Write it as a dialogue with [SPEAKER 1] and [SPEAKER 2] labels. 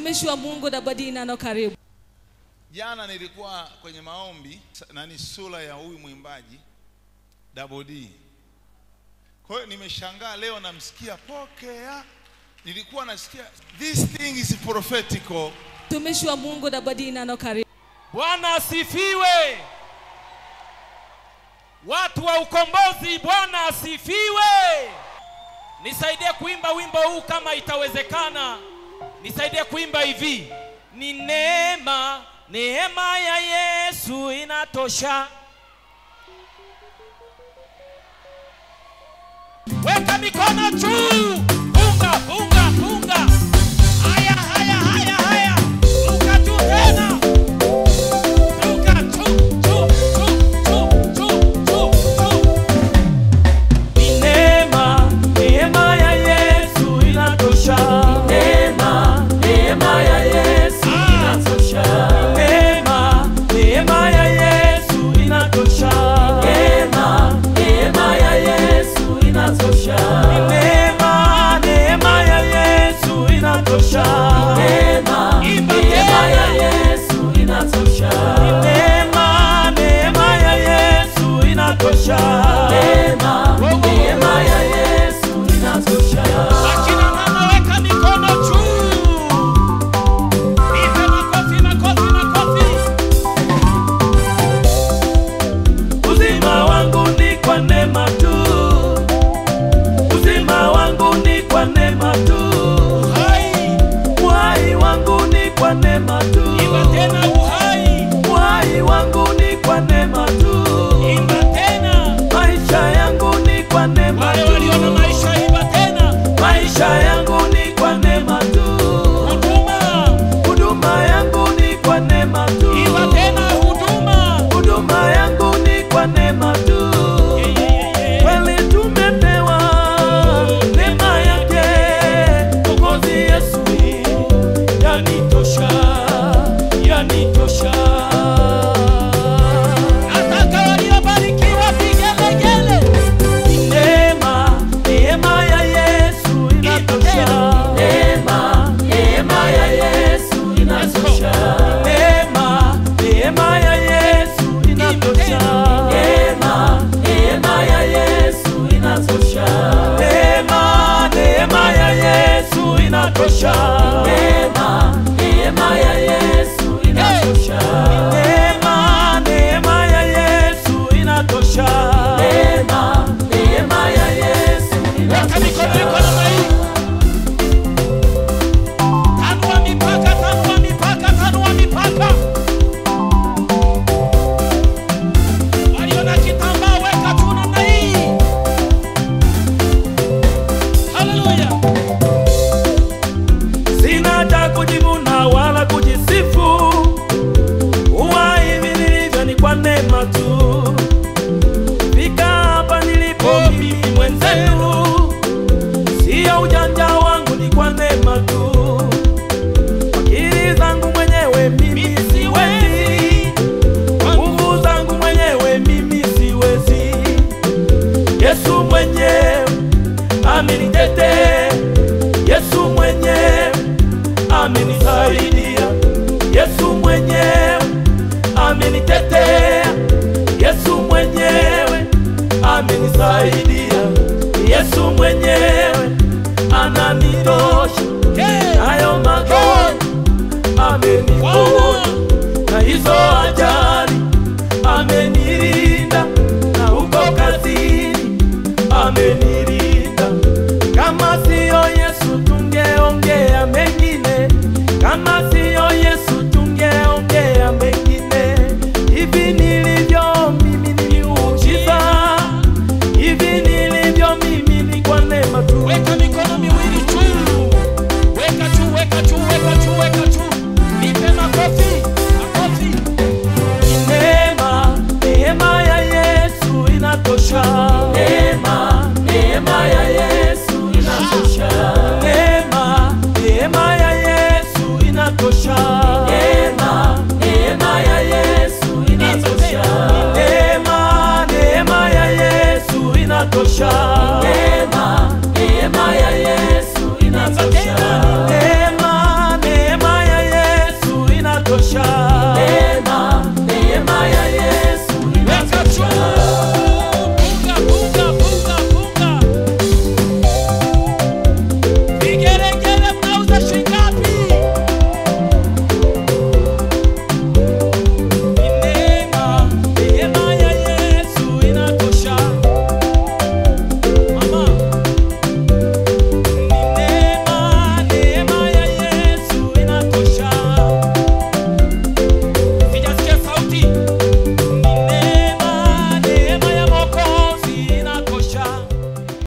[SPEAKER 1] Mtumishi wa Mungu Dabadina na karibu.
[SPEAKER 2] Jana nilikuwa kwenye maombi sura ya huyu mwimbaji Double D. Kwa hiyo nimeshangaa leo namsikia pokea. Nilikuwa nasikia this thing is prophetical.
[SPEAKER 1] Mtumishi wa Mungu Dabadina na karibu.
[SPEAKER 3] Bwana asifiwe. Watu wa ukombozi, Bwana asifiwe. Nisaidie kuimba wimbo huu kama itawezekana. Nisaidie kuimba hivi. Ni neema, neema ya Yesu inatosha. Weka mikono juu. Funga, funga, funga. Haya, haya, haya, haya. Ruka juu tena. Ruka juu, juu, juu, juu, juu, juu. Ni neema, neema ya Yesu inatosha. Neema, neema ya Yesu inatosha. Neema, neema ya Yesu inatosha. Neema, neema ya Yesu inatosha. Neema, neema ya Yesu inatosha. Neema, neema ya Yesu inatosha. Neema, neema ya Yesu inatosha. Neema, neema ya Yesu inatosha. Akina mama weka mikono juu. Nipe makofi, makofi, makofi. Uzima wangu ni kwa neema tu. Uzima wangu ni kwa neema tu. Uhai wangu ni kwa neema tu. Imba tena uhai. Uhai wangu ni kwa neema tu. Imba tena. Maisha yangu ni kwa neema tu. Wale waliona maisha, imba tena. Maisha yangu ni kwa neema tu. Huduma. Huduma yangu ni kwa neema tu. Imba tena huduma. Huduma yangu ni kwa neema tu. Kweli tumepewa neema yake. Mwokozi Yesu yanitosha, yanitosha. Nataka waliobarikiwa vigelegele. Neema, neema ya Yesu inatosha. Neema, neema ya Yesu inatosha. Neema, neema ya Yesu inatosha. Neema, neema ya Yesu inatosha. Neema, neema ya Yesu inatosha. Neema, neema ya Yesu inatosha. Neema, neema ya Yesu inatosha. Neema, neema ya Yesu inatosha. Weka mikono namna hii. Tanua mipaka, tanua mipaka, tanua mipaka. Waliona kitambaa weka tu namna hii. Haleluya. Sina cha kujivuna wala kujisifu. Uhai nilivyo ni kwa neema tu. Fika hapa nilipo mimi mwenzenu. Sio ujanja wangu ni kwa neema tu. Akili zangu mwenyewe mimi siwezi. Nguvu zangu mwenyewe mimi siwezi. Yesu mwenyewe amenitetea. Yesu mwenyewe amenisaidia. Yesu mwenyewe amenitetea. Yesu mwenyewe amenisaidia. Yesu mwenyewe ananitosha. Hayo magonjwa ameniponya. Na hizo ajali amenilinda. Na huko kazini amenilinda. Kama siyo Yesu tungeongea mengine. Kama siyo Yesu tungeongea mengine. Hivi nilivyo mimi ni muujiza. Hivi nilivyo mimi ni kwa neema tu. Weka mikono miwili juu. Weka juu, weka juu, weka juu, weka juu. Nipe makofi, makofi. Neema, neema ya Yesu inatosha. Neema, neema ya Yesu inatosha. Neema, neema ya Yesu inatosha.